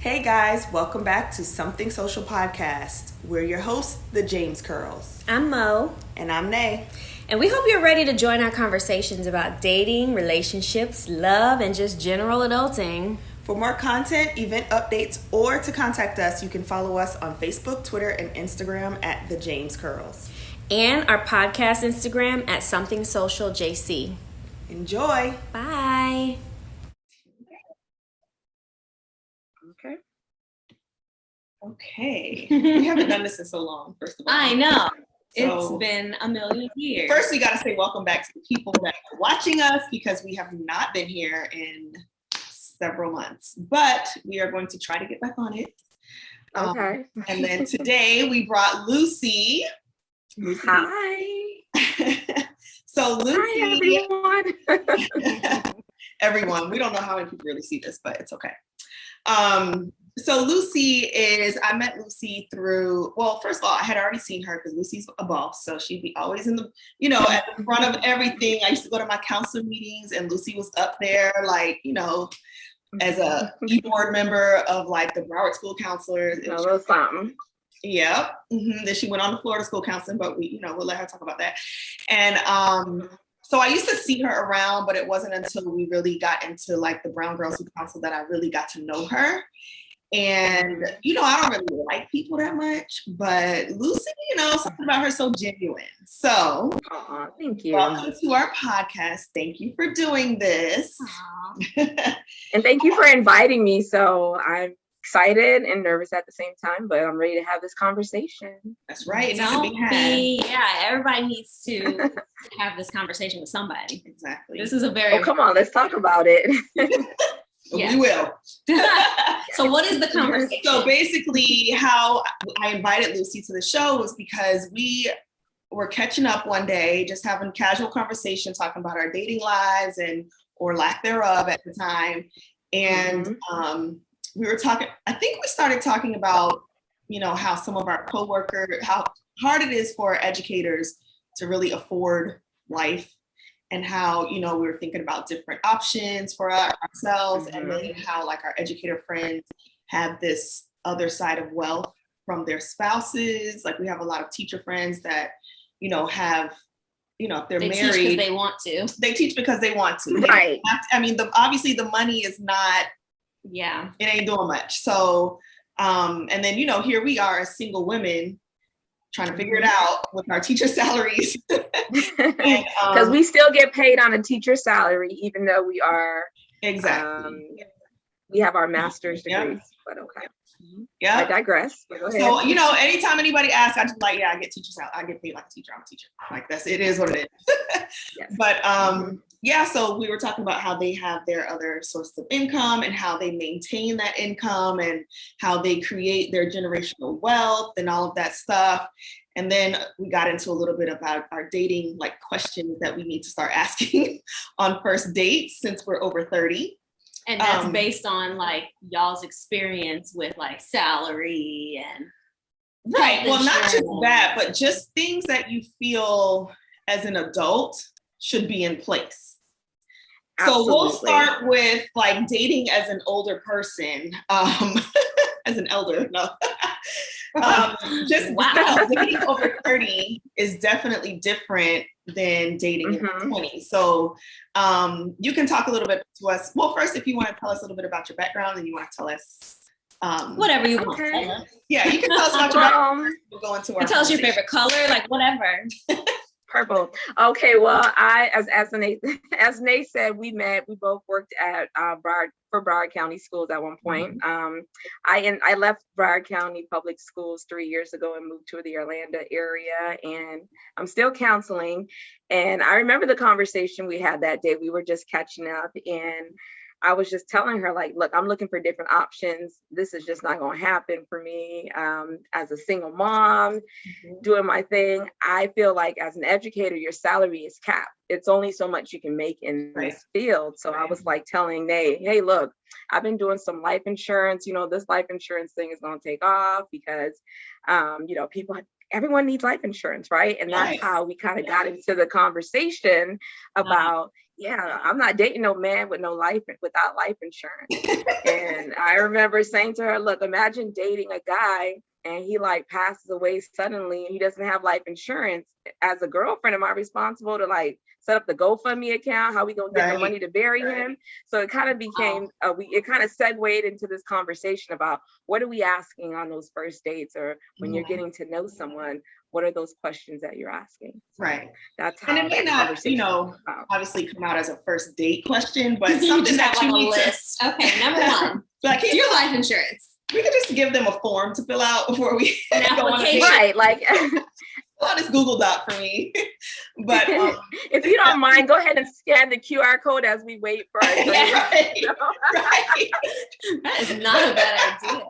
Hey guys, welcome back to Something Social Podcast. We're your hosts, the James Curls. I'm Mo. And I'm Nay. And we hope you're ready to join our conversations about dating, relationships, love, and just general adulting. For more content, event updates, or to contact us, you can follow us on Facebook, Twitter, and Instagram at the James Curls. And our podcast Instagram at Something Social JC. Enjoy. Bye. Okay. We haven't done this in so long, first of all. I know. So, it's been a million years. First, we got to say welcome back to the people that are watching us because we have not been here in several months. But we are going to try to get back on it. Okay. And then today we brought Lucy. Hi. So Lucy. Hi, everyone. Everyone. We don't know how many people really see this, but it's okay. So Lucy I met Lucy through, well, first of all, I had already seen her because Lucy's a boss. So she'd be always at the front of everything. I used to go to my counselor meetings and Lucy was up there, as a board member of the Broward School Counselors. A little something. Yeah. Mm-hmm. Then she went on to Florida School Counseling, but we'll let her talk about that. And so I used to see her around, but it wasn't until we really got into the Brown Girls Who Counsel that I really got to know her. And, I don't really like people that much, but Lucy, something about her so genuine. So thank you. Welcome to our podcast. Thank you for doing this. And thank you for inviting me. So I'm excited and nervous at the same time, but I'm ready to have this conversation. That's right. Everybody needs to have this conversation with somebody. Exactly. This is a very... come on, let's talk about it. Yeah. We will. So what is the conversation? So basically how I invited Lucy to the show was because we were catching up one day, just having casual conversation, talking about our dating lives or lack thereof at the time. And we were talking, I think we started talking about, how some of our coworkers, how hard it is for educators to really afford life. And how, we were thinking about different options for ourselves, and then how our educator friends have this other side of wealth from their spouses. We have a lot of teacher friends that, have, if they're married. Teach because they want to. They teach because they want to. Right. Obviously the money is not, it ain't doing much. So, and then, here we are as single women trying to figure it out with our teacher salaries. Because we still get paid on a teacher salary, even though we are we have our master's degrees. But okay. Yeah. I digress. So, anytime anybody asks, I just I get teacher salary. I get paid like a teacher. I'm a teacher. It is what it is. Yes. But so we were talking about how they have their other sources of income and how they maintain that income and how they create their generational wealth and all of that stuff. And then we got into a little bit about our dating questions that we need to start asking on first dates since we're over 30. And that's based on y'all's experience with salary and right. Well, not just that, but just things that you feel as an adult should be in place. Absolutely. So we'll start with dating as an older person, as an elder. No. Dating over 30 is definitely different than dating in your 20s. So you can talk a little bit to us. Well, first, if you want to tell us a little bit about your background and you want to tell us whatever you want. Yeah, you can tell us about your background. We'll go into our tell us your favorite color, whatever. Purple. Okay, well, as Nate said, we both worked at Broward County Schools at one point. I left Broward County Public Schools 3 years ago and moved to the Orlando area, and I'm still counseling. And I remember the conversation we had that day. We were just catching up, and I was just telling her, look, I'm looking for different options. This is just not going to happen for me. As a single mom, doing my thing, I feel like as an educator, your salary is capped. It's only so much you can make in this field. So I was telling Nate, hey, look, I've been doing some life insurance. This life insurance thing is going to take off because, everyone needs life insurance, right? And that's how we kind of got into the conversation about yeah, I'm not dating no man without life insurance. And I remember saying to her, look, imagine dating a guy and he like passes away suddenly and he doesn't have life insurance. As a girlfriend, am I responsible to like set up the GoFundMe account? How we gonna get the money to bury him? So it kind of became, it kind of segued into this conversation about what are we asking on those first dates, or when you're getting to know someone, what are those questions that you're asking? So right. that's how. And it may not, obviously come out as a first date question, but something that you need list. Okay, number one. Like, your life insurance. We could just give them a form to fill out before we go on a date. Right, like on this Google Doc for me. But if you don't mind, go ahead and scan the QR code as we wait for our drink. Right. That is not a bad idea.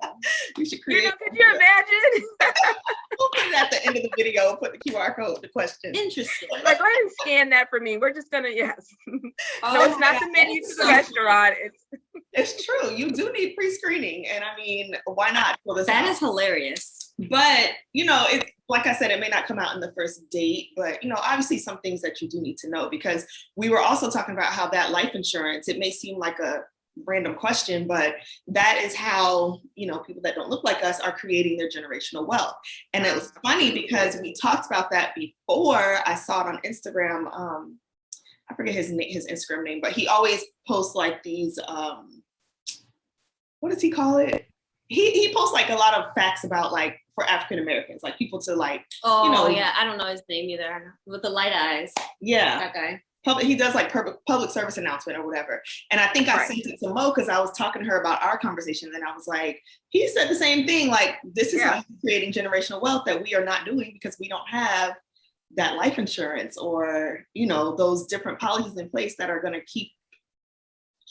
We should create. Could you imagine? We'll put it at the end of the video. Put the QR code, the question. Interesting. Like, go ahead and scan that for me. We're just gonna no, it's not the menu to the restaurant. It's true. You do need pre-screening, and I mean, why not? That is hilarious. But it, like I said, it may not come out in the first date, but obviously some things that you do need to know, because we were also talking about how that life insurance, it may seem like a random question, but that is how people that don't look like us are creating their generational wealth. And it was funny because we talked about that before. I saw it on Instagram. I forget his Instagram name, but he always posts like these what does he call it? He posts like a lot of facts about like for African Americans, like people to like, yeah, I don't know his name either. With the light eyes. Yeah. That guy. He does like public service announcement or whatever. And I think I sent it to Mo because I was talking to her about our conversation. And I was like, he said the same thing. Like, this is how he's creating generational wealth that we are not doing because we don't have that life insurance or, those different policies in place that are going to keep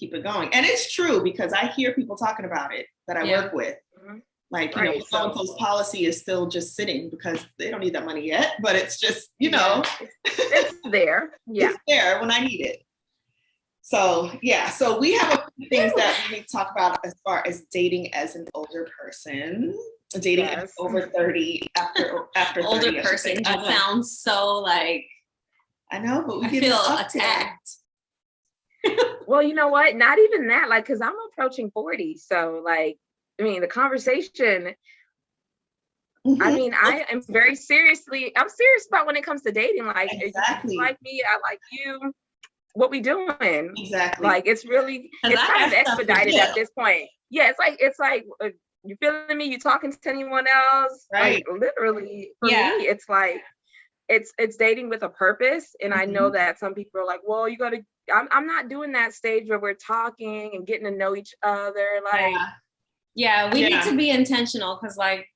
it going. And it's true because I hear people talking about it that I work with. Mm-hmm. Like, so-and-so's policy is still just sitting because they don't need that money yet, but it's just, it's there. Yeah. It's there when I need it. So, yeah. So we have a few things that we need to talk about as far as dating as an older person, dating over 30 after older 30, person. That sounds so like, I know, but we feel attacked. Well, you know what? Not even that, like, cause I'm approaching 40. So like, I mean, the conversation, I mean, I am I'm serious about when it comes to dating. Like, exactly. If you like me, I like you. What we doing? Exactly. Like, it's kind of expedited at this point. Yeah, it's like, you feeling me? You talking to anyone else? Right. Like, literally, for me, it's like, it's dating with a purpose. And I know that some people are like, well, I'm not doing that stage where we're talking and getting to know each other. Like, yeah, we need to be intentional because like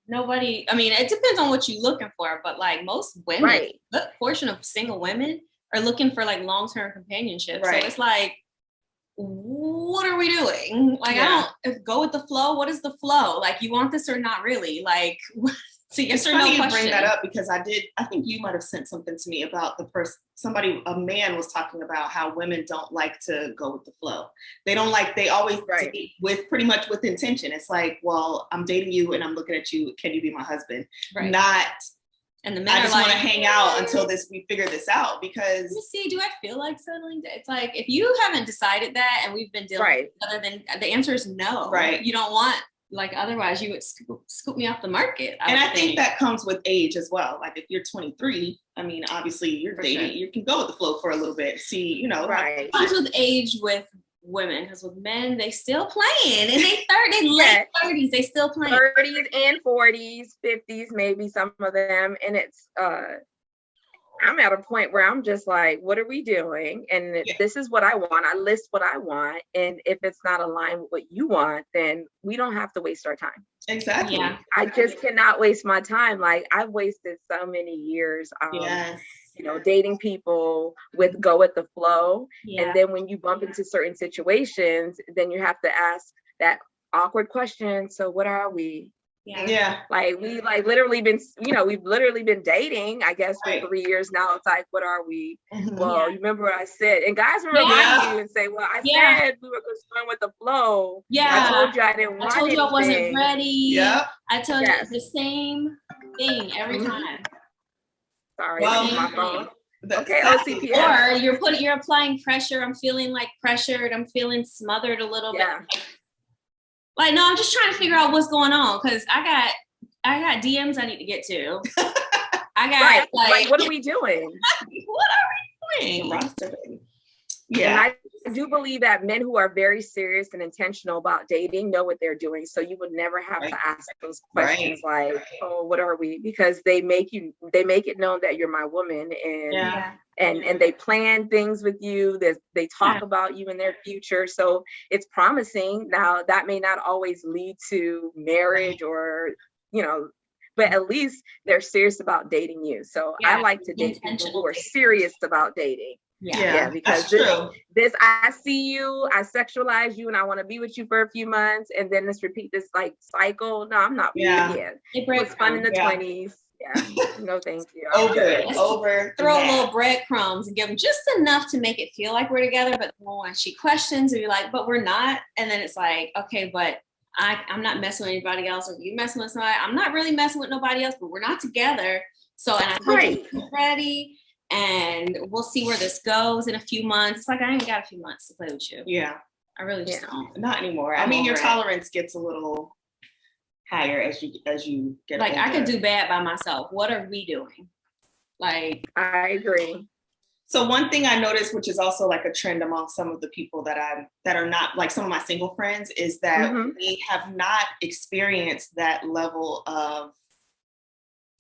nobody, I mean, it depends on what you're looking for, but like most women, a good portion of single women are looking for like long-term companionship. Right. So it's like, what are we doing? Like, I don't go with the flow. What is the flow? Like, you want this or not really? Like, so yes or no question. You bring that up because I think you might have sent something to me about a man was talking about how women don't like to go with the flow. They always date with pretty much with intention. It's like, well, I'm dating you and I'm looking at you. Can you be my husband? Right. Not, and the men I are just want to hang out until we figure this out because. Let me see, do I feel like settling? It's like, if you haven't decided that and we've been dealing with each other, then the answer is no. Right. You don't want, like, otherwise you would scoop me off the market. I think that comes with age as well. Like if you're 23, I mean, obviously you're dating, you can go with the flow for a little bit, see, It comes with age with women, because with men, they still playing and they late 30s, they still playing. 30s and 40s, 50s, maybe some of them. And it's, I'm at a point where I'm just like, what are we doing? And this is what I want. I list what I want. And if it's not aligned with what you want, then we don't have to waste our time. Exactly. Yeah. I just cannot waste my time. Like, I've wasted so many years, dating people with go with the flow. Yeah. And then when you bump into certain situations, then you have to ask that awkward question. So what are we? Yeah. Like we've literally been dating, I guess, for 3 years now. It's like, what are we? Mm-hmm. Well, you remember what I said? And guys will remind you and say, well, I said we were just going with the flow. Yeah. I told you I didn't want anything. I told you I wasn't ready. Yeah. I told you the same thing every time. Sorry, my phone. Okay, OCPS. Or you're applying pressure. I'm feeling like pressured. I'm feeling smothered a little bit. Like, no, I'm just trying to figure out what's going on because I got DMs I need to get to. I got like, what are we doing? What are we doing? Yeah. And I do believe that men who are very serious and intentional about dating know what they're doing. So you would never have to ask those questions like, oh, what are we? Because they make it known that you're my woman, and they plan things with you. They talk about you in their future. So it's promising. Now that may not always lead to marriage or, but at least they're serious about dating you. So I like to date people who are serious about dating. Yeah, because this I see you, I sexualize you, and I want to be with you for a few months, and then repeat this like cycle. No, I'm not. It was fun in the 20s. Yeah, no, thank you. Over. Throw a little breadcrumbs and give them just enough to make it feel like we're together. But when she questions, you're like, "But we're not," and then it's like, "Okay, but I'm not messing with anybody else, or you messing with somebody. I'm not really messing with nobody else, but we're not together. So, and I told you I'm ready." And we'll see where this goes in a few months. It's like, I ain't got a few months to play with you. Yeah. I really just don't. Not anymore. I mean, your tolerance gets a little higher as you get like older. I could do bad by myself. What are we doing? Like, I agree. So one thing I noticed, which is also like a trend among some of the people that are not like some of my single friends, is that we have not experienced that level of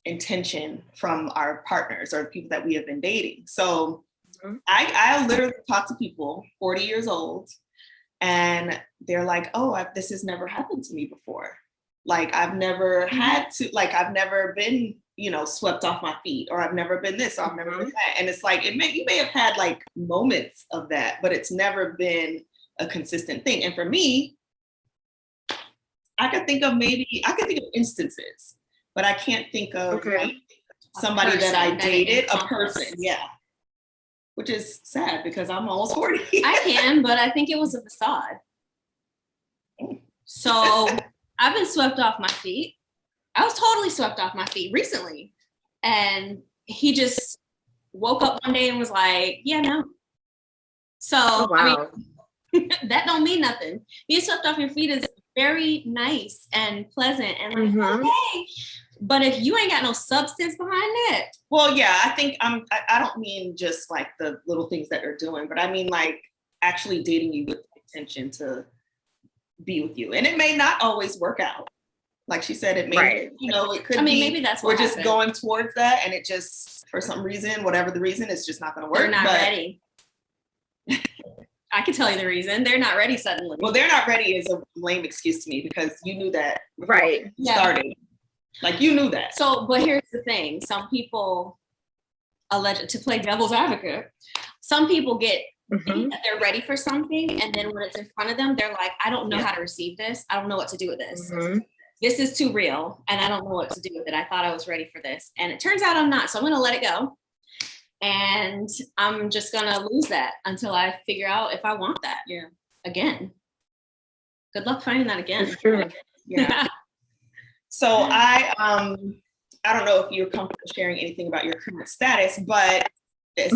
intention from our partners or people that we have been dating. So I literally talk to people 40 years old and they're like, oh, this has never happened to me before. Like I've never had to, like I've never been, swept off my feet, or I've never been this, or I've never been that. And it's like, you may have had like moments of that, but it's never been a consistent thing. And for me, I could think of instances, but I can't think of somebody that I dated, a person. Yeah. Which is sad because I'm almost 40. I can, but I think it was a facade. So I've been swept off my feet. I was totally swept off my feet recently. And he just woke up one day and was like, yeah, no. So, I mean, that don't mean nothing. Being swept off your feet is very nice and pleasant and like, okay. But if you ain't got no substance behind it. Well, yeah, I think I don't mean just like the little things that they're doing, but I mean like actually dating you with the intention to be with you. And it may not always work out. Like she said, it may, it could be. Maybe that's what we're just going towards that. And it just, for some reason, whatever the reason, it's just not going to work. They're not ready. I can tell you the reason. They're not ready suddenly. Well, they're not ready is a lame excuse to me because you knew that before you started. Like you knew that. So, but here's the thing. Some people to play devil's advocate, some people think that they're ready for something. And then when it's in front of them, they're like, I don't know how to receive this. I don't know what to do with this. This is too real. And I don't know what to do with it. I thought I was ready for this. And it turns out I'm not. So I'm going to let it go. And I'm just going to lose that until I figure out if I want that again. Good luck finding that again. It's true. Yeah. So I don't know if you're comfortable sharing anything about your current status, but at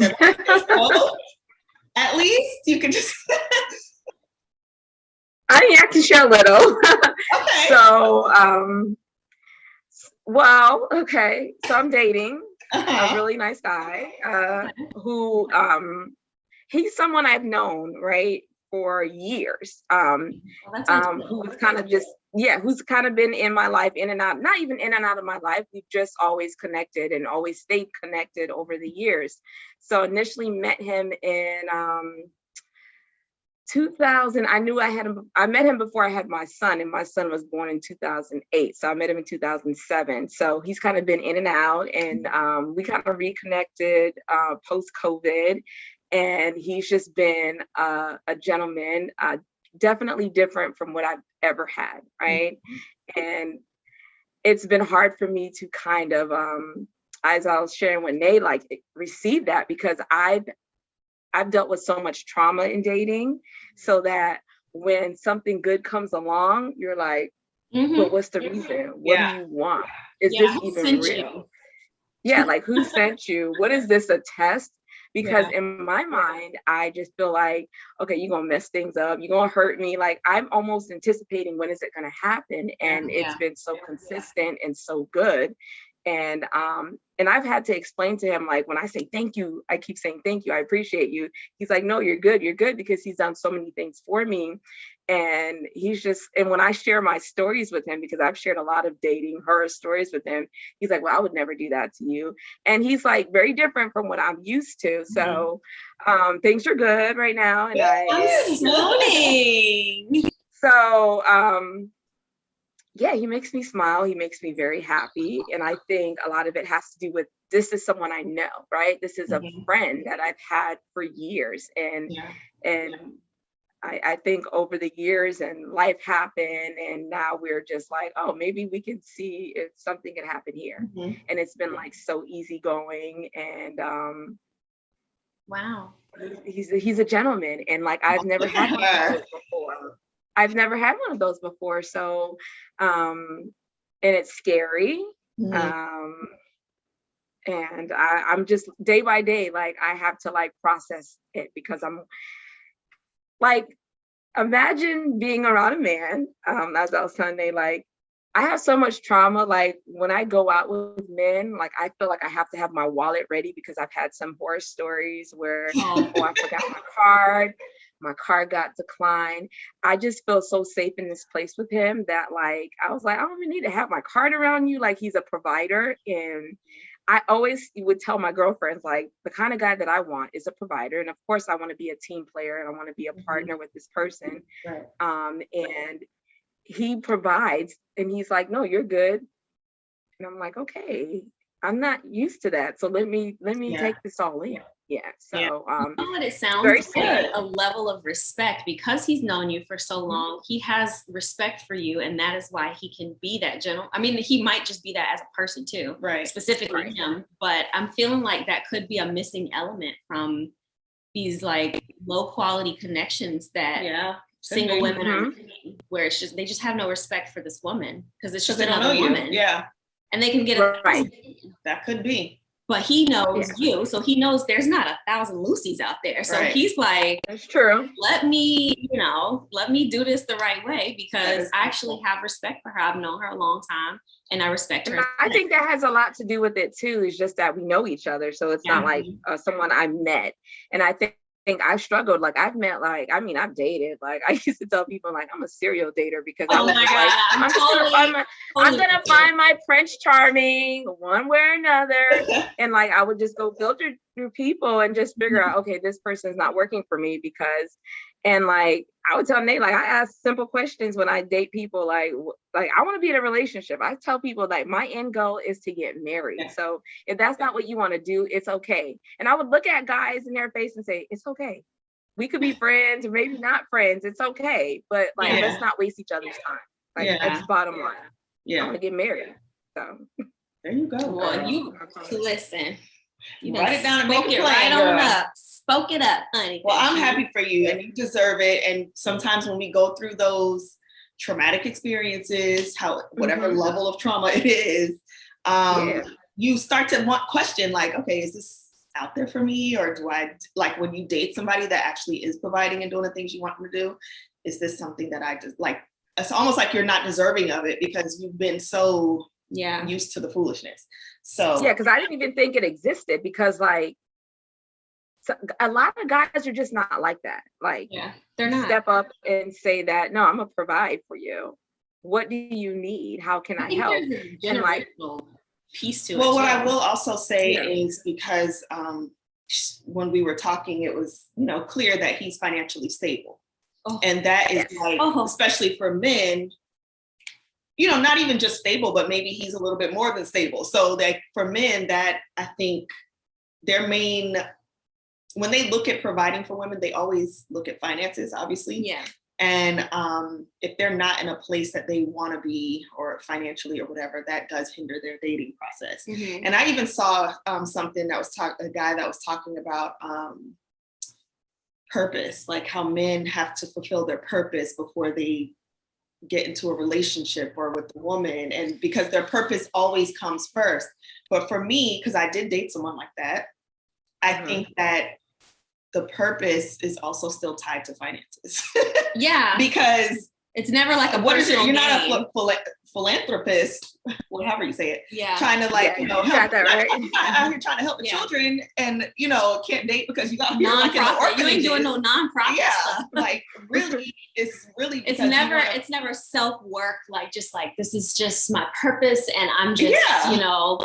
least you can just. I can share a little. Okay. So, so I'm dating a really nice guy who he's someone I've known, right, for years. Who's kind of just who's kind of been in my life, in and out, not even in and out of my life. We've just always connected and always stayed connected over the years. So initially met him in 2000. I met him before I had my son, and my son was born in 2008. So I met him in 2007. So he's kind of been in and out, and we kind of reconnected post-COVID. And he's just been a gentleman, definitely different from what I've ever had, right? And it's been hard for me to kind of, as I was sharing with Nate, like receive that, because I've dealt with so much trauma in dating, so that when something good comes along, you're like, but what's the reason? What do you want? Is this even real? Yeah, like who sent you? What is this, a test? Because in my mind, I just feel like, okay, you're gonna mess things up, you're gonna hurt me. Like I'm almost anticipating when is it gonna happen. And it's been so consistent and so good. And I've had to explain to him, like when I say thank you, I keep saying thank you, I appreciate you. He's like, no, you're good, because he's done so many things for me. And and when I share my stories with him, because I've shared a lot of dating horror stories with him, he's like, well, I would never do that to you. And he's like very different from what I'm used to. So things are good right now. And I'm swooning. So yeah, he makes me smile. He makes me very happy. And I think a lot of it has to do with, this is someone I know, right? This is a friend that I've had for years. And I think over the years and life happened, and now we're just like, oh, maybe we can see if something can happen here. And it's been like so easygoing. And wow, he's a gentleman. And like I've never had one of those before. So and it's scary. And I'm just day by day, like I have to like process it, because I'm like, imagine being around a man, as I was telling Nate, like I have so much trauma. Like when I go out with men, like I feel like I have to have my wallet ready, because I've had some horror stories where, oh, I forgot my card got declined. I just feel so safe in this place with him that like, I was like, I don't even need to have my card around you. Like he's a provider. And I always would tell my girlfriends, like the kind of guy that I want is a provider. And of course I want to be a team player and I want to be a partner with this person. And he provides, and he's like, no, you're good. And I'm like, okay, I'm not used to that. So let me take this all in. So you know what it sounds very like, a level of respect, because he's known you for so long. He has respect for you, and that is why he can be that gentle. I mean, he might just be that as a person too, specifically him. But I'm feeling like that could be a missing element from these like low quality connections that single women are making, where it's just they just have no respect for this woman because it's just another woman. And they can get that could be. But he knows you, so he knows there's not 1,000 Lucys out there. So he's like, that's true. Let me do this the right way, because I actually have respect for her. I've known her a long time, and I respect her. I think that has a lot to do with it too. It's just that we know each other, so it's not like someone I met. And I think I struggled. Like I've met, like, I mean, I've dated. Like I used to tell people, like, I'm a serial dater, because I was like, I'm gonna find my Prince Charming one way or another, and like I would just go filter through people and just figure out, okay, this person's not working for me, because, and like I would tell Nate, like I ask simple questions when I date people, like I want to be in a relationship. I tell people like my end goal is to get married. So if that's not what you want to do, it's okay. And I would look at guys in their face and say, it's okay. We could be friends or maybe not friends. It's okay. But like, let's not waste each other's time. Like that's bottom line. I want to get married. So there you go. Well, you listen. You write it down and make it right on up. Spoke it up, honey. Well, I'm happy for you, and you deserve it. And sometimes when we go through those traumatic experiences, whatever level of trauma it is, you start to question, like, okay, is this out there for me? Or do I, like when you date somebody that actually is providing and doing the things you want them to do, is this something that I just like, it's almost like you're not deserving of it because you've been so used to the foolishness. So because I didn't even think it existed, because like a lot of guys are just not like that. Like they're not step up and say that, no, I'm gonna provide for you. What do you need? How can I help? And like piece to it. Well, what I will also say is, because when we were talking, it was clear that he's financially stable. And that is like, especially for men, not even just stable, but maybe he's a little bit more than stable. So that for men, that I think their main, when they look at providing for women, they always look at finances, obviously. And if they're not in a place that they want to be, or financially or whatever, that does hinder their dating process. And I even saw something that was a guy that was talking about purpose, like how men have to fulfill their purpose before they get into a relationship or with the woman, and because their purpose always comes first. But for me, because I did date someone like that, I think that the purpose is also still tied to finances. Yeah. Because it's never like a what is it? personal You're gain. not a philanthropist, whatever you say it. Yeah. Trying to like, Yeah, help. you got that right. I'm not out here trying to help the children, and can't date because you got here like in the Nonprofit. You ain't orphanages. doing no nonprofit stuff. Like really, it's really It's because never never self-work, like just like this is just my purpose and I'm just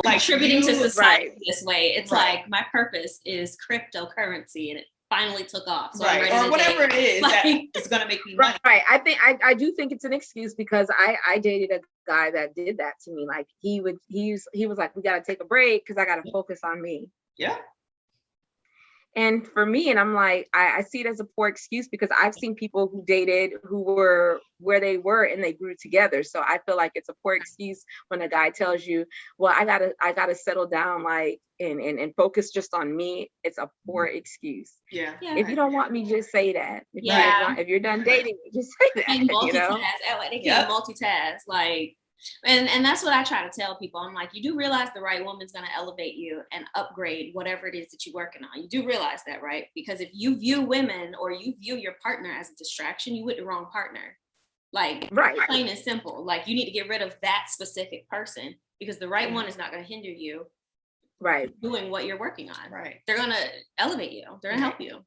Like contributing to society this way. It's Right. like my purpose is cryptocurrency and it finally took off. So right, or whatever it is Like- that is going to make me money. Right. I think I do think it's an excuse because I dated a guy that did that to me. Like he was like, we got to take a break because I got to focus on me. Yeah. And for me, and I'm like, I see it as a poor excuse because I've seen people who dated who were where they were and they grew together. So I feel like it's a poor excuse when a guy tells you, well, I gotta settle down, like, and focus just on me. It's a poor excuse. Yeah. If you don't want me, just say that. If you're done dating me, just say that. And multitask. They can't multitask. Like, and that's what I try to tell people. I'm like, you do realize the right woman's going to elevate you and upgrade whatever it is that you're working on. You do realize that, right? Because if you view women or you view your partner as a distraction, you with the wrong partner. Like, plain and simple. Like, you need to get rid of that specific person because the right one is not going to hinder you. Right. Doing what you're working on. Right. They're going to elevate you. They're going to help you.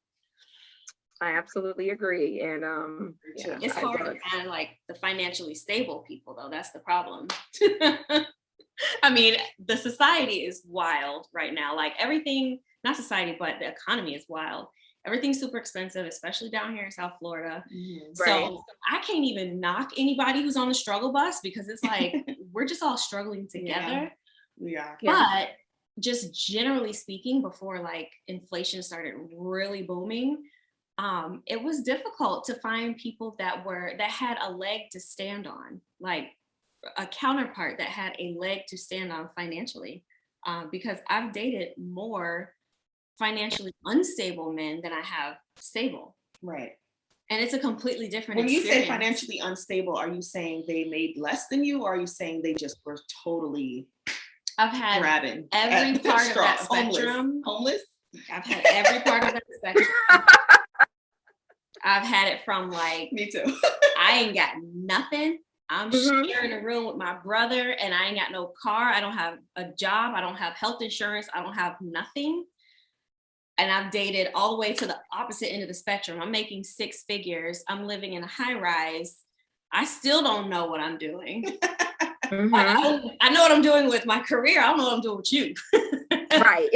I absolutely agree. And it's hard to find like the financially stable people though. That's the problem. I mean, the society is wild right now. Like everything, not society, but the economy is wild. Everything's super expensive, especially down here in South Florida. Mm-hmm. So I can't even knock anybody who's on the struggle bus because it's like we're just all struggling together. Yeah. But just generally speaking, before like inflation started really booming, it was difficult to find people that had a leg to stand on, like a counterpart that had a leg to stand on financially, because I've dated more financially unstable men than I have stable. Right. And it's a completely different When experience. you say financially unstable, are you saying they made less than you, or are you saying they just were totally I've had grabbing every part of that spectrum. Homeless? I've had every part of that spectrum. I've had it from like, me too. I ain't got nothing. I'm sharing a room with my brother and I ain't got no car. I don't have a job. I don't have health insurance. I don't have nothing. And I've dated all the way to the opposite end of the spectrum. I'm making 6 figures. I'm living in a high rise. I still don't know what I'm doing. I know what I'm doing with my career. I don't know what I'm doing with you. Right.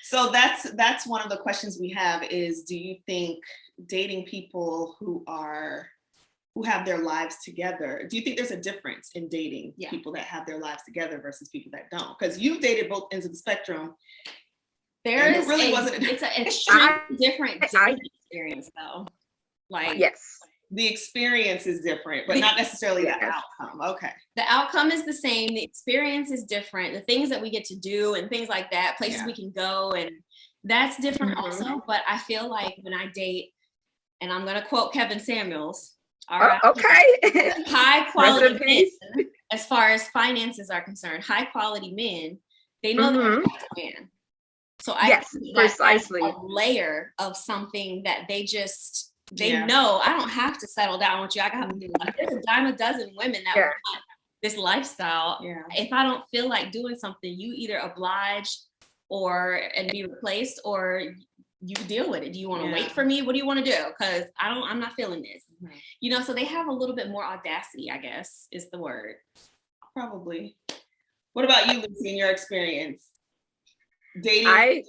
So that's one of the questions we have is, do you think dating people who have their lives together, do you think there's a difference in dating people that have their lives together versus people that don't? Because you've dated both ends of the spectrum. It's an extremely different experience though. Like, yes. The experience is different, but not necessarily the outcome. Okay. The outcome is the same. The experience is different. The things that we get to do and things like that, places we can go, and that's different also. But I feel like when I date, and I'm going to quote Kevin Samuels, all right, high quality men, as far as finances are concerned, high quality men, they know they're a man. So I think precisely a layer of something that they know I don't have to settle down with you. I got there's a dime a dozen women that want this lifestyle. Yeah. If I don't feel like doing something, you either oblige and be replaced, or you deal with it. Do you want to wait for me? What do you want to do? Because I'm not feeling this. Mm-hmm. So they have a little bit more audacity, I guess is the word. Probably. What about you, Lucy, in your experience? Dating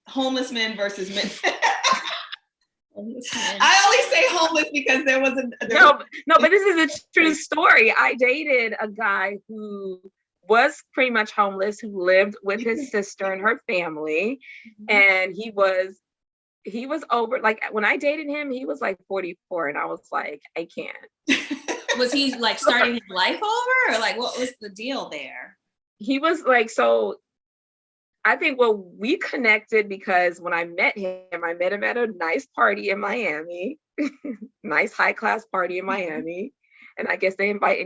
homeless men versus men. I only say homeless because there was no, but this is a true story. I dated a guy who was pretty much homeless, who lived with his sister and her family, and he was over, like when I dated him, he was like 44, and I was like, I can't. Was he like starting his life over, or like what was the deal there? He was like, so I think we connected because when I met him at a nice party in Miami. nice high class party in Miami. And I guess they invite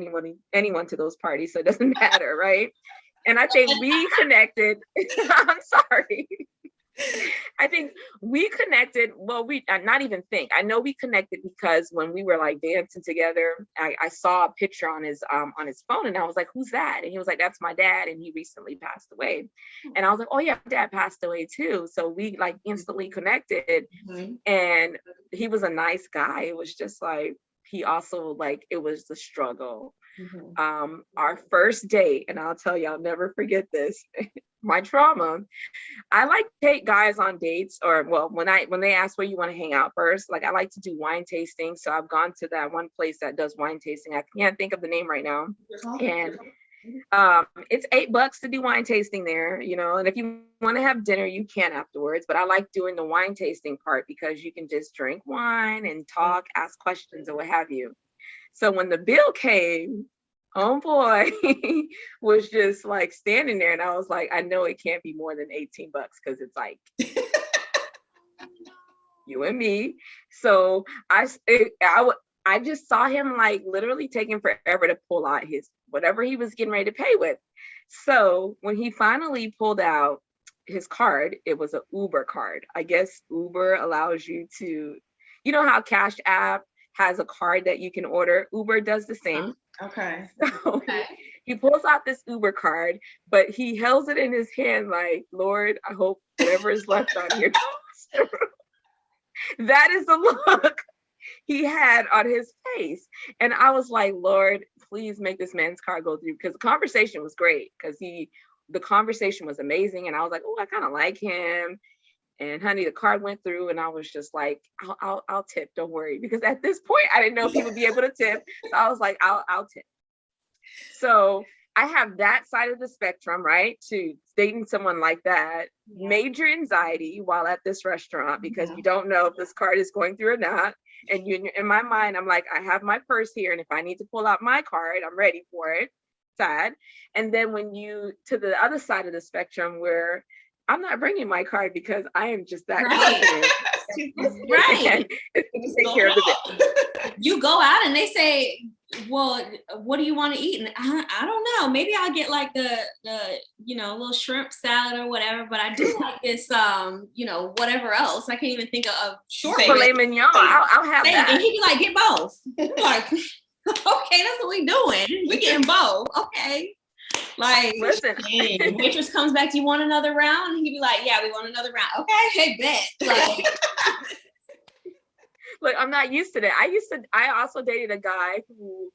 anyone to those parties, so it doesn't matter, right? And I think we connected. I'm sorry. I think we connected. Well, we not even think. I know we connected because when we were like dancing together, I saw a picture on his phone, and I was like, "Who's that?" And he was like, "That's my dad, and he recently passed away." And I was like, "Oh yeah, dad passed away too." So we like instantly connected, and he was a nice guy. It was just like he also like it was the struggle. Our first date, and I'll tell you, I'll never forget this. My trauma. I like to take guys on dates, or well, when they ask where you want to hang out first, like I like to do wine tasting. So I've gone to that one place that does wine tasting. I can't think of the name right now. And it's $8 to do wine tasting there, you know, and if you want to have dinner, you can afterwards. But I like doing the wine tasting part because you can just drink wine and talk, ask questions, or what have you. So when the bill came, oh boy, was just like standing there, and I was like, I know it can't be more than $18 because it's like you and me. So I just saw him like literally taking forever to pull out his whatever he was getting ready to pay with. So when he finally pulled out his card, it was an Uber card. I guess Uber allows you to, you know how Cash App has a card that you can order. Uber does the same. Okay. So he pulls out this Uber card, but he holds it in his hand like, Lord, I hope whatever is left on here goes through. That is the look he had on his face. And I was like, Lord, please make this man's card go through, because the conversation was great, because the conversation was amazing. And I was like, oh, I kind of like him. And honey, the card went through, and I was just like, I'll tip, don't worry. Because at this point, I didn't know if he would be able to tip. So I was like, I'll tip. So I have that side of the spectrum, right? To dating someone like that, major anxiety while at this restaurant, because you don't know if this card is going through or not. And in my mind, I'm like, I have my purse here, and if I need to pull out my card, I'm ready for it. Sad. And then when you to the other side of the spectrum, where I'm not bringing my card because I am just that confident. Right. Take care of the bill. You go out and they say, well, what do you want to eat? And I don't know. Maybe I'll get like the little shrimp salad or whatever. But I do like this, whatever else. I can't even think of short filet mignon. I'll have that. And he'd be like, get both. Like, okay, that's what we doing. We getting both. Okay. Like, listen, waitress comes back, do you want another round? He'd be like, yeah, we want another round. Okay, hey, bet. Like, look, I'm not used to that. I also dated a guy who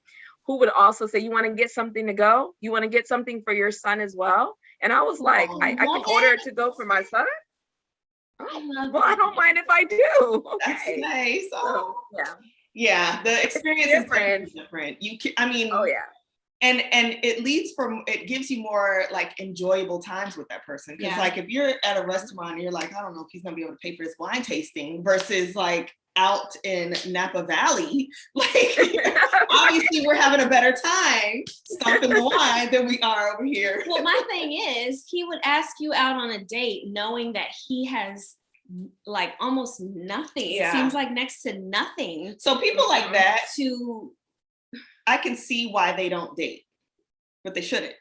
would also say, you want to get something to go? You want to get something for your son as well? And I was like, I can order it to go for my son? Well, I don't mind if I do. Okay. That's nice. Oh. So, yeah, the experience is different. Oh yeah. And it gives you more like enjoyable times with that person. Because like if you're at a restaurant and you're like, I don't know if he's gonna be able to pay for his wine tasting, versus like out in Napa Valley, like obviously we're having a better time stomping the wine than we are over here. Well, my thing is, he would ask you out on a date knowing that he has like almost nothing. It seems like next to nothing. So people like that I can see why they don't date, but they shouldn't.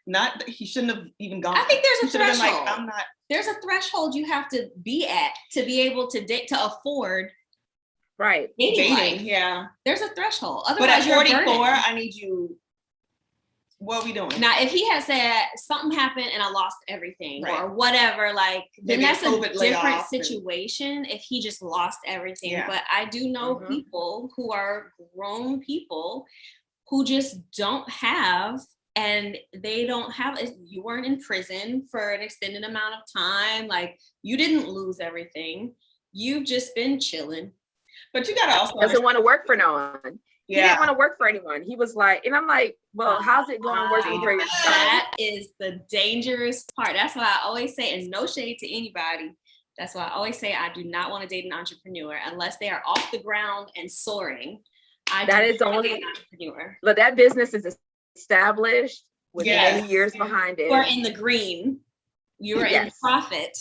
He shouldn't have even gone. I think there's a threshold. Like, I'm not. There's a threshold you have to be at to be able to date, to afford. Right. Dating. Yeah. There's a threshold. Otherwise, but at 44, I need you. What are we doing? Now, if he had said something happened and I lost everything or whatever, like then that's a different situation if he just lost everything. Yeah. But I do know people who are grown people who just don't have, and they don't have, you weren't in prison for an extended amount of time. Like you didn't lose everything. You've just been chilling. But you gotta also doesn't want to work for no one. He didn't want to work for anyone. He was like, and I'm like, well, how's it going working for yourself? That is the dangerous part. That's why I always say, and no shade to anybody, that's why I always say I do not want to date an entrepreneur unless they are off the ground and soaring. That is only an entrepreneur. But that business is established with many years behind it. You're in the green. You're in profit.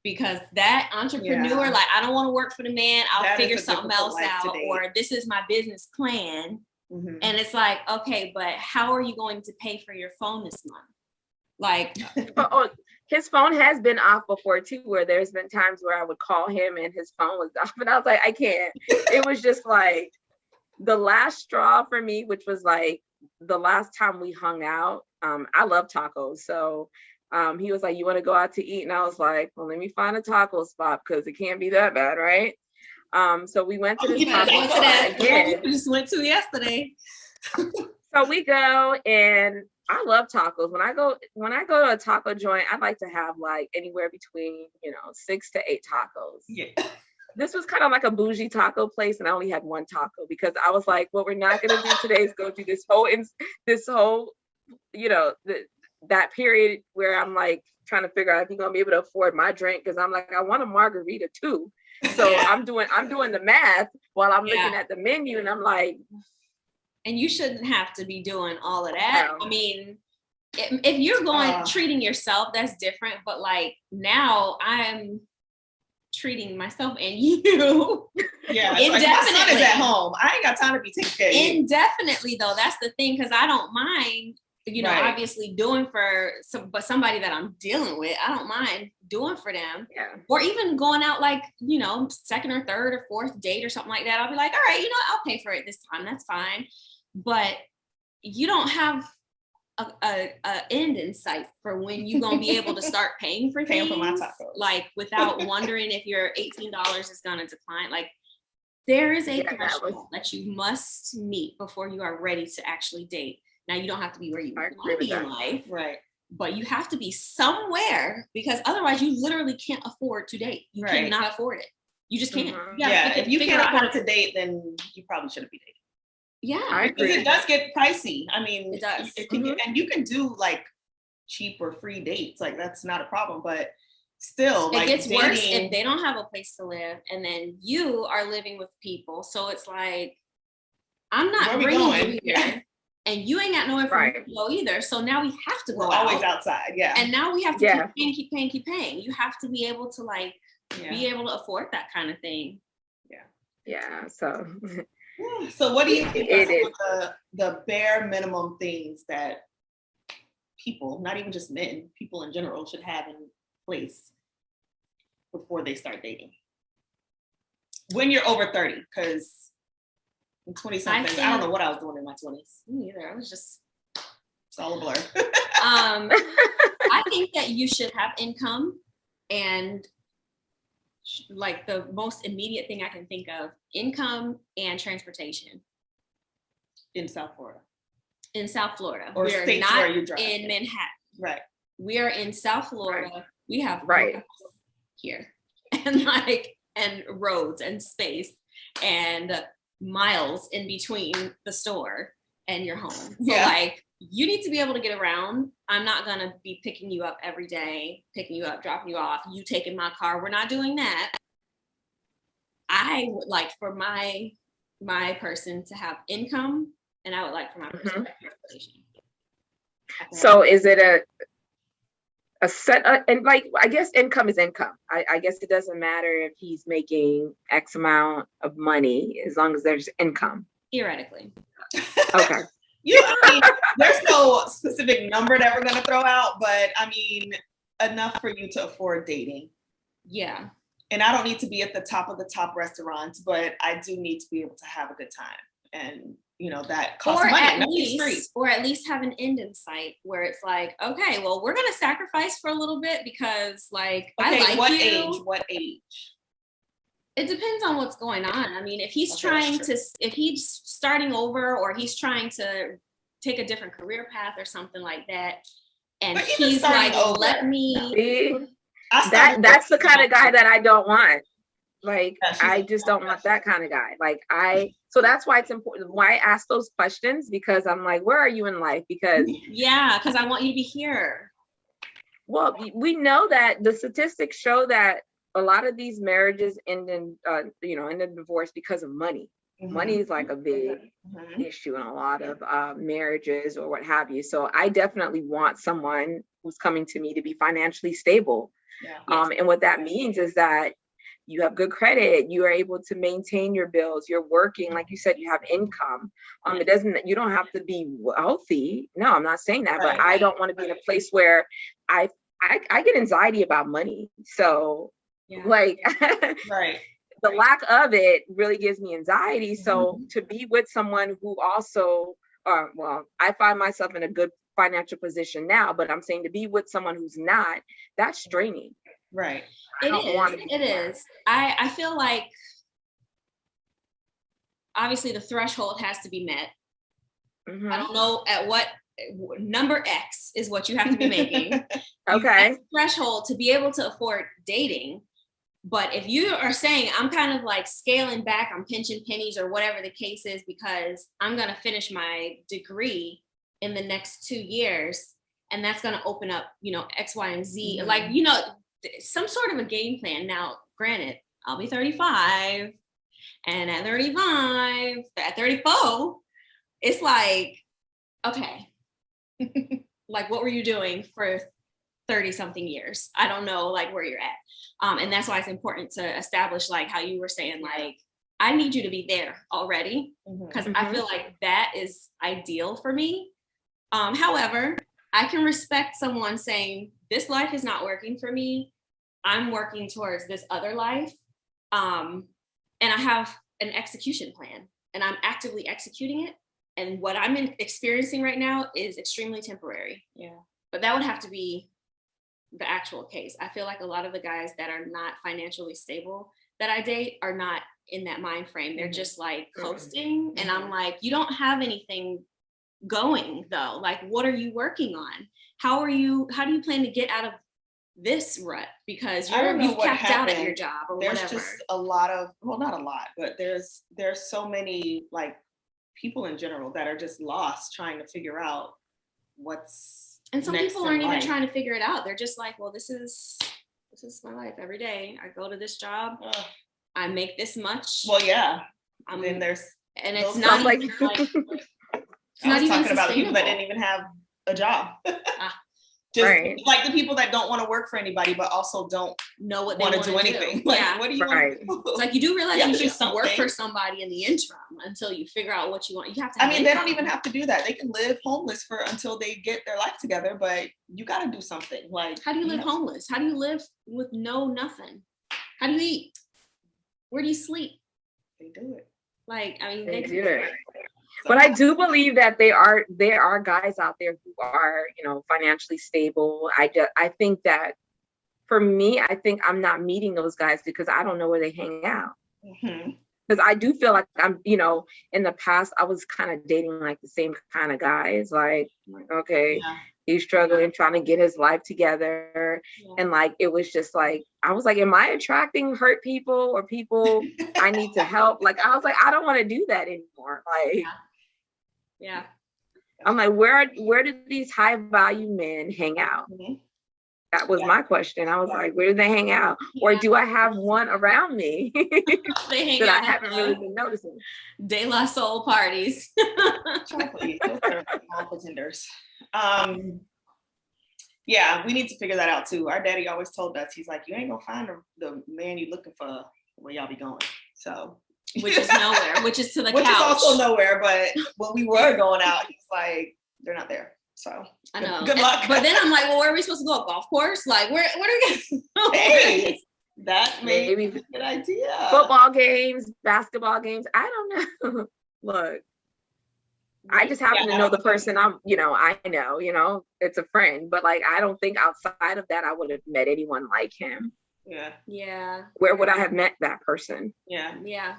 because that entrepreneur, Yeah. like, I don't want to work for the man. I'll That is figure a something difficult else life to out, date. or this is my business plan. Mhm. And it's like, okay, but how are you going to pay for your phone this month? Like, his phone has been off before too, where there's been times where I would call him and his phone was off, and I was like, I can't. It was just like the last straw for me, which was like the last time we hung out. I love tacos, so he was like, "You want to go out to eat?" And I was like, "Well, let me find a taco spot because it can't be that bad, right?" So we went to this taco spot again. We just went to yesterday. So we go, and I love tacos. When I go to a taco joint, I like to have like anywhere between 6 to 8 tacos. Yeah. This was kind of like a bougie taco place, and I only had one taco because I was like, what we're not gonna do today is go through this whole that period where I'm like trying to figure out if you're gonna be able to afford my drink, because I'm like, I want a margarita too. So Yeah. I'm doing the math while I'm looking at the menu, and I'm like, and you shouldn't have to be doing all of that. No. I mean, if you're treating yourself, that's different. But like now I'm treating myself and you. Yeah, it's like my son is at home. I ain't got time to be taking care of you. Indefinitely though, that's the thing, because I don't mind, obviously doing for somebody that I'm dealing with, I don't mind doing for them. Yeah. Or even going out like, second or third or fourth date or something like that. I'll be like, all right, I'll pay for it this time. That's fine. But you don't have a end in sight for when you're gonna be able to start paying for things, for my tacos. like without wondering if your $18 is gonna decline. Like there is a threshold that you must meet before you are ready to actually date. Now you don't have to be where you want to be in life, right? But you have to be somewhere, because otherwise you literally can't afford to date. You cannot afford it. You just can't. Mm-hmm. Yeah, if you can't afford to date, then you probably shouldn't be dating. Yeah, because it does get pricey. I mean, it does. It can get, and you can do like cheap or free dates. Like that's not a problem, but still, it gets worse if they don't have a place to live, and then you are living with people. So it's like, I'm not bringing you here, and you ain't got nowhere for me to go either. So now we have to go always outside. Yeah, and now we have to keep paying. You have to be able to be able to afford that kind of thing. Yeah. So. So what do you think are the bare minimum things that people, not even just men, people in general, should have in place before they start dating? When you're over 30, because in 20-somethings, I don't know what I was doing in my 20s. Me either. I was just... It's all a blur. I think that you should have income, and like the most immediate thing I can think of, income and transportation. In South Florida. In South Florida. Or we're states not where you drive. in Manhattan. Right. We are in South Florida. Right. We have here and roads and space and miles in between the store and your home. So you need to be able to get around. I'm not gonna be picking you up every day, picking you up, dropping you off, you taking my car. We're not doing that. I would like for my person to have income, and I would like for my person to have transportation. So is it a set, and like, I guess income is income. I guess it doesn't matter if he's making X amount of money as long as there's income. Theoretically. Okay. There's no specific number that we're gonna throw out, but I mean, enough for you to afford dating. Yeah. And I don't need to be at the top of the top restaurants, but I do need to be able to have a good time. And that costs money. Or at least have an end in sight where it's like, okay, well, we're gonna sacrifice for a little bit because I like What age? It depends on what's going on. I mean, if he's if he's starting over, or he's trying to take a different career path or something like that, and he's like, let me. That's the kind of guy that I don't want. Like, I just don't want that kind of guy. So that's why it's important. Why I ask those questions, because I'm like, where are you in life? Because because I want you to be here. Well, we know that the statistics show that a lot of these marriages end in divorce because of money. Mm-hmm. Money is like a big issue in a lot of marriages or what have you. So I definitely want someone who's coming to me to be financially stable. And what that means is that you have good credit, you are able to maintain your bills, you're working, like you said, you have income. You don't have to be wealthy. No, I'm not saying that, but I don't want to be in a place where I get anxiety about money. So like the lack of it really gives me anxiety. So to be with someone who also, I find myself in a good financial position now, but I'm saying to be with someone who's not, that's draining. Right. It is. I feel like obviously the threshold has to be met. I don't know at what number X is what you have to be making. Okay. Threshold to be able to afford dating. But if you are saying I'm kind of like scaling back, I'm pinching pennies or whatever the case is, because I'm going to finish my degree in the next 2 years, and that's going to open up, X, Y, and Z, like, some sort of a game plan. Now, granted, I'll be 35, and at 35, at 34, it's like, okay, like, what were you doing for 30 something years? I don't know, like, where you're at. And that's why it's important to establish, like how you were saying, like, I need you to be there already, because I feel like that is ideal for me. However, I can respect someone saying, this life is not working for me. I'm working towards this other life. And I have an execution plan, and I'm actively executing it. And what I'm experiencing right now is extremely temporary. Yeah. But that would have to be the actual case. I feel like a lot of the guys that are not financially stable that I date are not in that mind frame. They're just like coasting. And I'm like, you don't have anything going though. Like, what are you working on? How do you plan to get out of this rut? Because you've capped out at your job or there's whatever. Just a lot of, well, not a lot, but there's so many like people in general that are just lost trying to figure out what's and some next people aren't in even life. trying to figure it out. They're just like, well, this is my life every day. I go to this job. I make this much. Well, yeah. Then there's, and it's not like, even like, it's I not was even talking about the people that sustainable. didn't even have a job. Just like the people that don't want to work for anybody, but also don't know what they want to do anything. Like, what do you want to do? It's like, you do realize Yeah, you do should work something. for somebody in the interim until you figure out what you want. You have to. I mean, they don't even have to do that. They can live homeless until they get their life together. But you got to do something. Like, how do you live homeless? How do you live with nothing? How do you eat? Where do you sleep? They do it. Like, I mean, they do it. But I do believe that there are guys out there who are, financially stable. I think that for me, I think I'm not meeting those guys because I don't know where they hang out. Because I do feel like I'm, in the past, I was kind of dating like the same kind of guys. Like, okay, he's struggling, trying to get his life together. And like, it was just like, I was like, am I attracting hurt people or people I need to help? Like, I was like, I don't want to do that anymore. Like, yeah. I'm like, where do these high value men hang out? That was my question. I was like, where do they hang out? Or do I have one around me they hang that out I haven't really been noticing? De La Soul parties. Exactly. Those are all pretenders. Yeah, we need to figure that out too. Our daddy always told us, he's like, you ain't gonna find the man you looking for where y'all be going. So which is nowhere, which is to the which couch. is also nowhere, but when we were going out, he's like, they're not there. So I know. Good luck. But then I'm like, well, where are we supposed to go? Golf course? Like, where are we going? Hey, that may be a good idea. Football games, basketball games. I don't know. Look, I just happen to know the person I know, it's a friend, but like, I don't think outside of that, I would have met anyone like him. Yeah. Where would I have met that person? Yeah.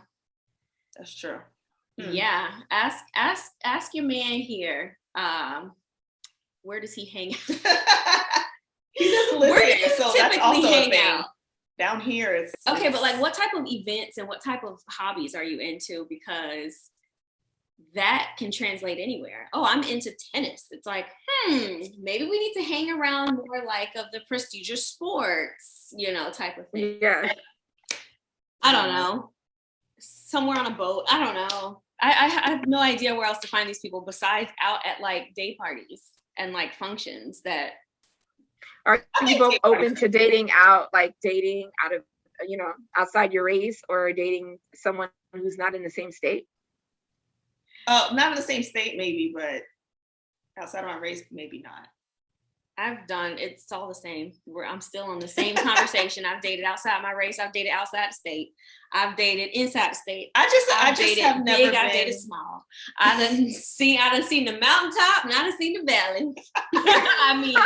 That's true. Yeah. Ask your man here. Where does he hang out? He doesn't live Where here, so that's also a thing. Out? Down here, it's okay, but like, what type of events and what type of hobbies are you into? Because that can translate anywhere. Oh, I'm into tennis. It's like, maybe we need to hang around more like of the prestigious sports, type of thing. Yeah. I don't know. Somewhere on a boat. I don't know. I have no idea where else to find these people besides out at like day parties and like functions that Are you both open to dating out of, outside your race, or dating someone who's not in the same state? Not in the same state, maybe, but outside of my race, maybe not. It's all the same. I'm still on the same conversation. I've dated outside my race. I've dated outside the state. I've dated inside the state. I just dated have never big. been. I've dated small. I done seen the mountaintop, and I done seen the valley. I mean,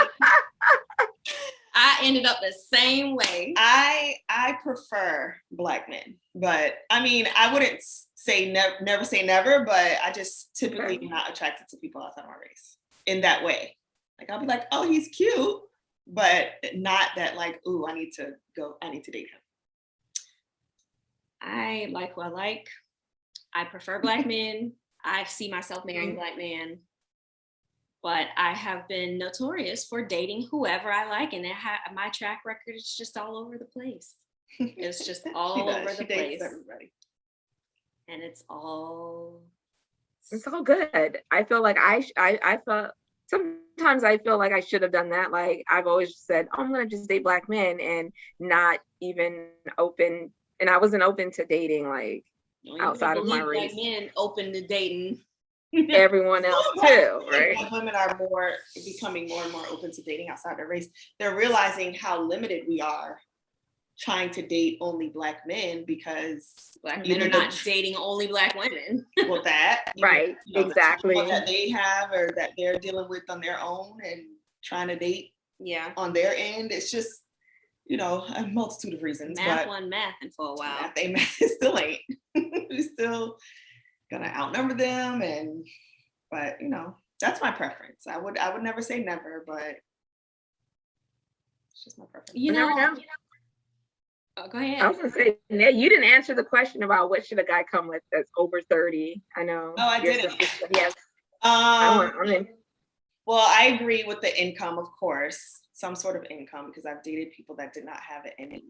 I ended up the same way. I prefer Black men, but I mean, I wouldn't say never say never, but I just typically am not attracted to people outside my race in that way. Like, I'll be like, oh, he's cute, but not that like, ooh, I need to date him. I like who I like. I prefer Black men. I see myself marrying a Black man. But I have been notorious for dating whoever I like. And my track record is just all over the place. It's just all over the place. Everybody. And it's all good. I feel like I felt sometimes I feel like I should have done that. Like, I've always said, oh, I'm going to just date Black men and not even open. And I wasn't open to dating like outside of my race. Black men open to dating everyone else too, right? Women are becoming more and more open to dating outside their race. They're realizing how limited we are trying to date only Black men, because Black men are not dating only Black women. Well, that right, exactly. That they have or that they're dealing with on their own and trying to date, on their end. It's just, a multitude of reasons. Math won mathing for a while. It still ain't. We're still gonna outnumber them, but that's my preference. I would never say never, but it's just my preference. Oh, go ahead. I was gonna say, you didn't answer the question about what should a guy come with that's over 30. I know. Oh, I didn't. Yes. Well, I agree with the income, of course, some sort of income, because I've dated people that did not have any.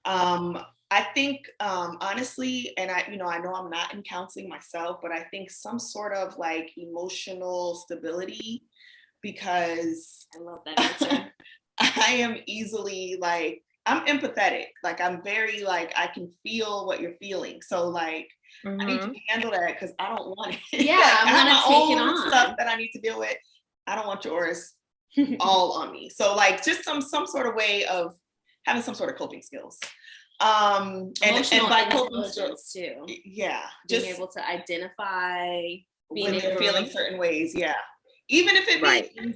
I think, honestly, and I know I'm not in counseling myself, but I think some sort of like emotional stability, because I love that answer. I am easily like, I'm empathetic. Like, I'm very like, I can feel what you're feeling. So like, I need you to handle that, because I don't want it. Yeah, like, I'm gonna take it on. Stuff that I need to deal with. I don't want yours all on me. So like, just some sort of way of having some sort of coping skills. And by coping skills too. Yeah, being able to identify when they're feeling certain ways. Yeah, even if it means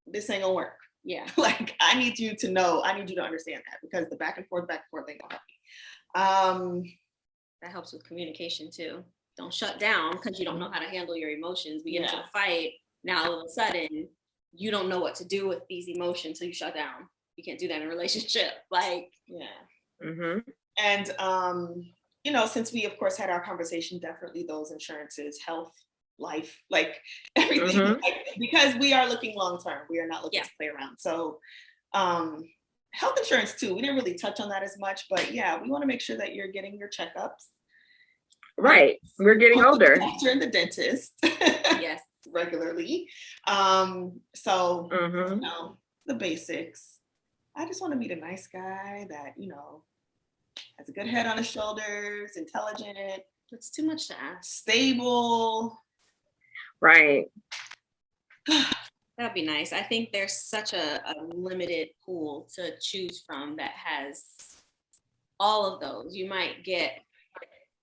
this ain't gonna work. Yeah, like I need you to understand that, because the back and forth ain't gonna help me. That helps with communication too. Don't shut down because you don't know how to handle your emotions. We get into a fight. Now all of a sudden you don't know what to do with these emotions, so you shut down. You can't do that in a relationship. Like, And since we of course had our conversation, definitely those insurances, health, life, like everything, like, because we are looking long term. We are not looking to play around. So health insurance too. We didn't really touch on that as much, but yeah, we want to make sure that you're getting your checkups. Right. We're getting older. The doctor and the dentist. Yes. Regularly. So the basics. I just want to meet a nice guy that, has a good head on his shoulders, intelligent. That's too much to ask. Stable. Right. That'd be nice. I think there's such a limited pool to choose from that has all of those. You might get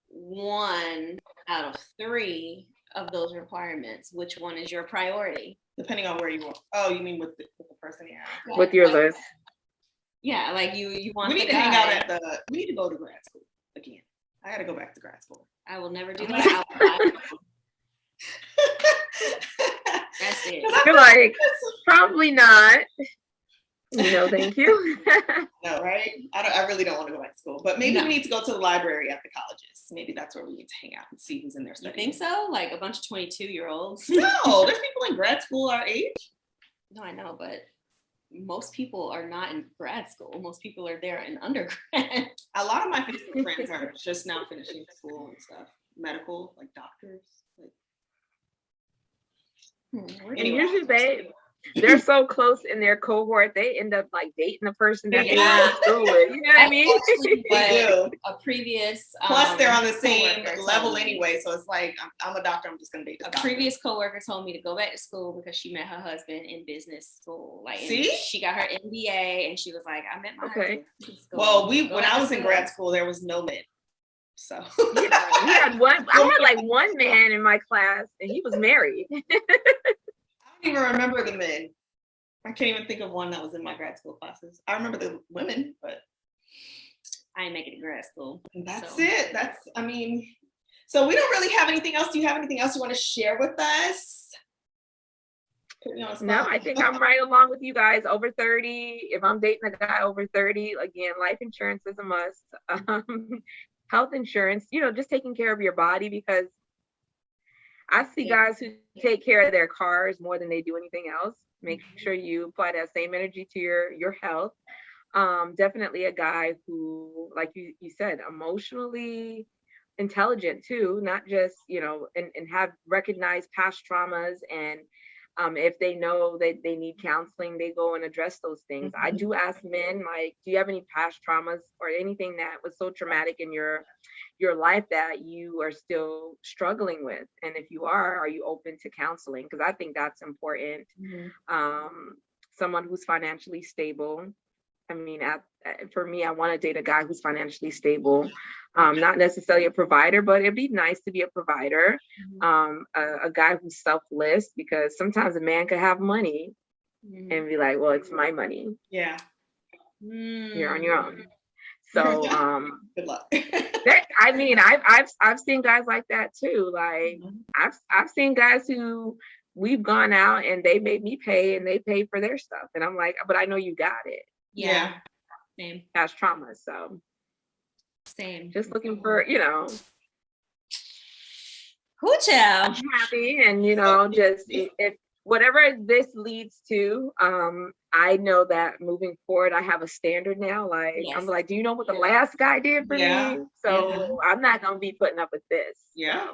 1 out of 3 of those requirements. Which one is your priority? Depending on where you are. Oh, you mean with the person? Yeah. With your list. Yeah, like you want. We need to hang out we need to go to grad school again. I got to go back to grad school. I will never do that. That's it. You're like, probably not. Thank you. No, right? I really don't want to go back to school, but maybe we need to go to the library at the colleges. Maybe that's where we need to hang out and see who's in there studying. You think so? Like a bunch of 22-year-olds? No, there's people in grad school our age. No, I know, but most people are not in grad school. Most people are there in undergrad. A lot of my Facebook friends are just now finishing school and stuff. Medical, like doctors. Like. And usually they're so close in their cohort, they end up like dating the person that they Yeah. went to school with. You know what I mean? They do. A previous Plus, they're on the same coworker told level me- anyway, so it's like I'm a doctor. I'm just gonna date this A doctor. previous coworker told me to go back to school because she met her husband in business school. Like, and See? she got her MBA, and she was like, "I met my husband." in school. Well, Go when back I to was in school." grad school, there was no men, so Yeah, we had one. I had like one man in my class, and he was married. I don't even remember the men. I can't even think of one that was in my grad school classes. I remember the women, but I ain't making it to grad school. that's So- it. I mean, so we don't really have anything else. Do you have anything else you want to share with us? Put me on the No, spot. I think I'm right along with you guys. Over 30. If I'm dating a guy over 30, again, life insurance is a must. Health insurance, just taking care of your body, because I see guys who take care of their cars more than they do anything else. Make sure you apply that same energy to your health. Definitely a guy who, like you said, emotionally intelligent too, not just, and have recognized past traumas, and if they know that they need counseling, they go and address those things. I do ask men, like, do you have any past traumas or anything that was so traumatic in your life that you are still struggling with? And if you are you open to counseling? Because I think that's important. Someone who's financially stable. I mean, for me, I want to date a guy who's financially stable, not necessarily a provider, but it'd be nice to be a provider. A guy who's selfless, because sometimes a man could have money and be like, well, it's my money. Yeah. You're on your own. So, Good luck. I mean, I've seen guys like that too. Like, I've seen guys who we've gone out and they made me pay, and they pay for their stuff, and I'm like, but I know you got it. Yeah. Same. Past trauma. So Same. just looking for, Cool, child. I'm happy, and just if whatever this leads to, I know that moving forward, I have a standard now. Like, Yes. I'm like, do you know what the last guy did for me? So I'm not gonna be putting up with this. Yeah.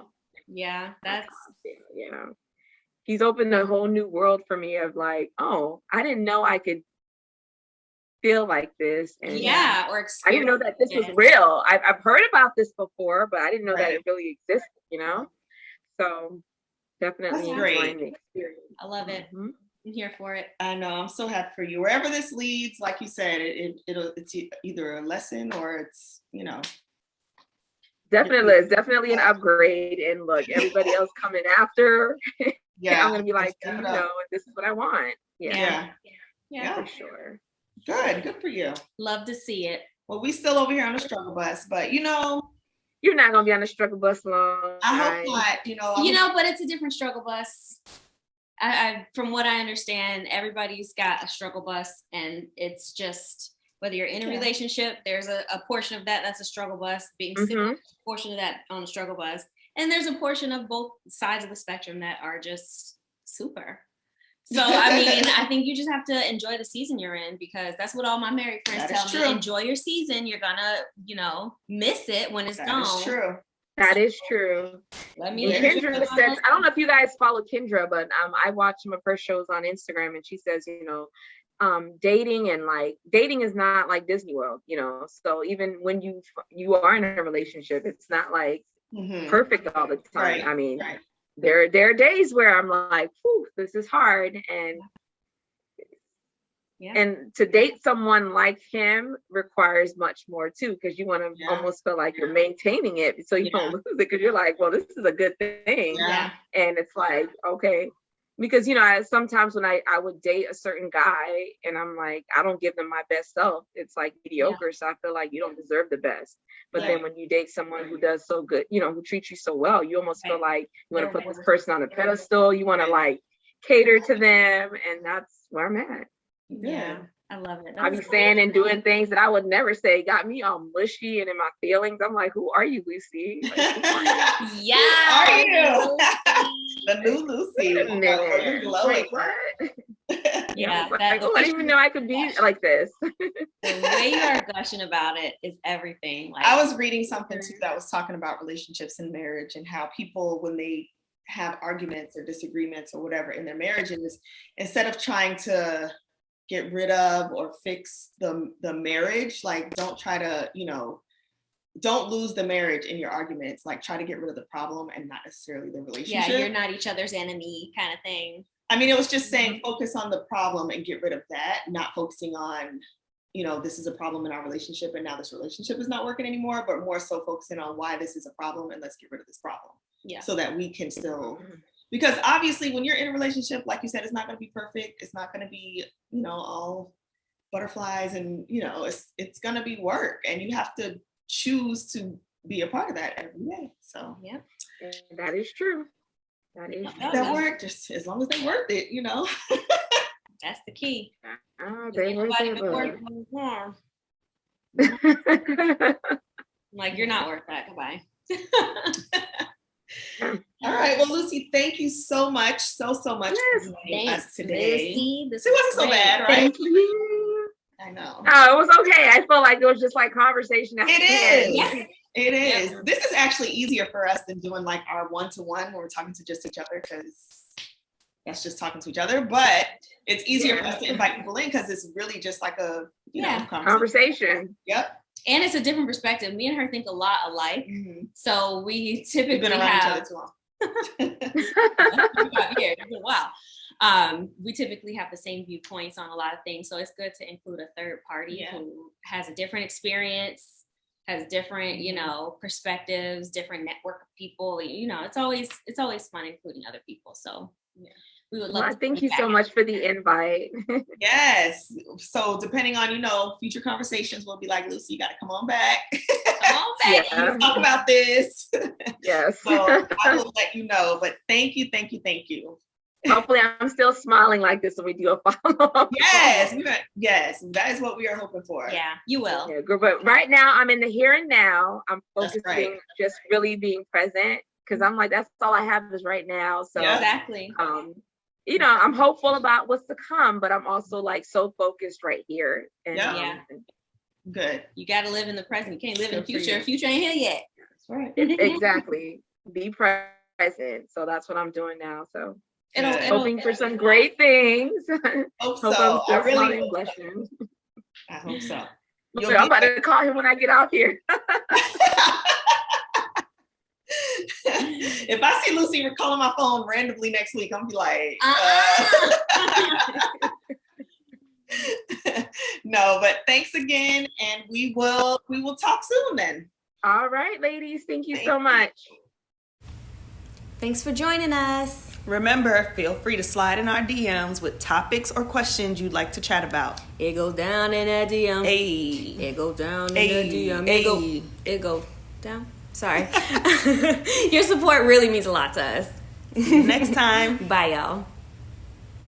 Yeah, that's he's opened a whole new world for me of like, oh, I didn't know I could feel like this, and or I didn't know that this was real. I've heard about this before, but I didn't know that Right. it really existed. So definitely That's great. enjoying the experience. I love it. Mhm. I'm here for it. I know. I'm so happy for you. Wherever this leads, like you said, it's either a lesson or it's Definitely, it's definitely an upgrade. And look, everybody else coming after, yeah. I'm gonna be like, Step it up. this is what I want. Yeah. For sure. Good for you. Love to see it. Well, we still over here on the struggle bus, but You're not gonna be on the struggle bus long. I hope not. But it's a different struggle bus. I from what I understand, everybody's got a struggle bus, and it's just whether you're in a relationship, there's a portion of that's a struggle bus, being single, a portion of that on a struggle bus, and there's a portion of both sides of the spectrum that are just super. So I mean, I think you just have to enjoy the season you're in, because that's what all my married friends That is tell me. true. Enjoy your season. You're gonna, miss it when it's gone. That is true. That is true. Let me. And Kendra says, I don't know if you guys follow Kendra, but I watch some of her shows on Instagram, and she says, dating is not like Disney World, so even when you are in a relationship, it's not like perfect all the time. Right. I mean, Right. there are days where I'm like, whew, this is hard, and to date someone like him requires much more too, because you want to almost feel like you're maintaining it so you don't lose it, because you're like, well, this is a good thing. Yeah. And it's like, okay, because sometimes when I would date a certain guy and I'm like, I don't give them my best self, it's like mediocre. So I feel like you don't deserve the best. But then when you date someone who does so good, who treats you so well, you almost feel like you want to put this person on a pedestal, you want to like cater to them, and that's where I'm at. Yeah, I love it. I be saying and doing things that I would never say. Got me all mushy and in my feelings. I'm like, who are you, Lucy? Like, who are you? Yeah. Are you? The new Lucy. Wait a minute. You're glowing. Wait, what? Yeah, Like, I didn't even know I could be like this. The way you are gushing about it is everything. Like, I was reading something too that was talking about relationships and marriage, and how people, when they have arguments or disagreements or whatever in their marriages, instead of trying to get rid of or fix the marriage, like don't try to, don't lose the marriage in your arguments. Like try to get rid of the problem and not necessarily the relationship. Yeah, you're not each other's enemy kind of thing. I mean, it was just saying focus on the problem and get rid of that, not focusing on, this is a problem in our relationship and now this relationship is not working anymore, but more so focusing on why this is a problem and let's get rid of this problem. Yeah. So that we can still, because obviously when you're in a relationship, like you said, it's not going to be perfect. It's not going to be, all butterflies and, it's going to be work and you have to choose to be a part of that every day. So, yeah, that is true. That work, just as long as they worth it, That's the key. They worth it. Like, you're not worth that. Goodbye. All right. Well, Lucy, thank you so much. So much for joining us today. Lucy, this wasn't so bad, right? Thank you. I know. Oh, it was okay. I felt like it was just like conversation. It is. Yes. It is. Yeah. This is actually easier for us than doing like our one-to-one when we're talking to just each other, because that's just talking to each other. But it's easier for us to invite people in because it's really just like a conversation. Yep. And it's a different perspective. Me and her think a lot alike. Mm-hmm. So we typically We've been around each other too long. Yeah, it's been a while. We typically have the same viewpoints on a lot of things. So it's good to include a third party who has a different experience, has different, perspectives, different network of people. It's always fun including other people. So we would love to thank you so much for the invite. Yes. So depending on, future conversations, we'll be like, Lucy, you got to come on back. Come on back. Let's talk about this. Yes. So I will let you know, but thank you. Hopefully I'm still smiling like this when we do a follow-up. Yes, that is what we are hoping for. Yeah, you will. Yeah, good. But right now I'm in the here and now. I'm focusing, just really being present, because I'm like, that's all I have is right now. So exactly. I'm hopeful about what's to come, but I'm also like so focused right here. And, Good. You got to live in the present. You can't live in the future. The future ain't here yet. That's right. Exactly. Be present. So that's what I'm doing now. So hoping for some great great things. Hope so. I really hope so. I'm about to call him when I get out here. If I see Lucy calling my phone randomly next week, I'm gonna be like, No, but thanks again, and we will talk soon then. All right, ladies. Thank you so much. Thanks for joining us. Remember, feel free to slide in our DMs with topics or questions you'd like to chat about. It goes down in that DM. Hey. It goes down in Hey. that DM. Hey. It go down. Sorry. Your support really means a lot to us. See you next time. Bye, y'all.